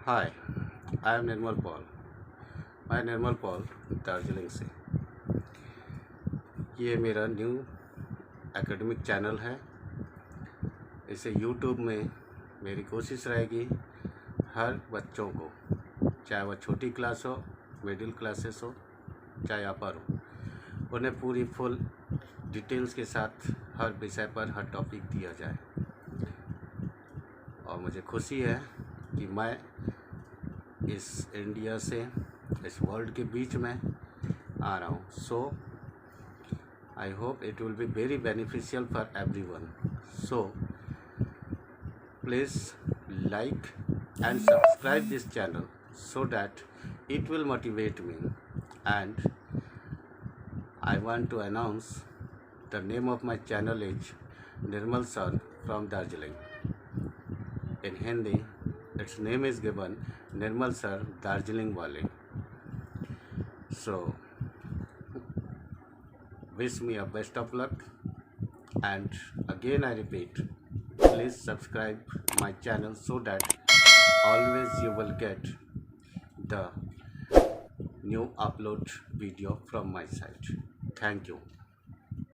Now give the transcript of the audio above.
Hi I am Nirmal Paul. मैं निर्मल Paul Darjeeling से। ये मेरा न्यू एकेडमिक चैनल है। इसे यूट्यूब में मेरी कोशिश रहेगी हर बच्चों को, चाहे वह छोटी क्लास हो, मिडिल क्लासेस हो, चाहे अपर हो, उन्हें पूरी फुल डिटेल्स के साथ हर विषय पर हर टॉपिक दिया जाए। और मुझे खुशी है कि मैं इस इंडिया से इस वर्ल्ड के बीच में आ रहा हूँ। So I hope it will be very beneficial for everyone. So please like and subscribe this channel so that it will motivate me. And I want to announce the name of my channel is Nirmal sir from Darjeeling. In Hindi its name is given Nirmal sir Darjeeling Wale. So wish me a best of luck, and again I repeat, please subscribe my channel so that always you will get the new upload video from my side. Thank you.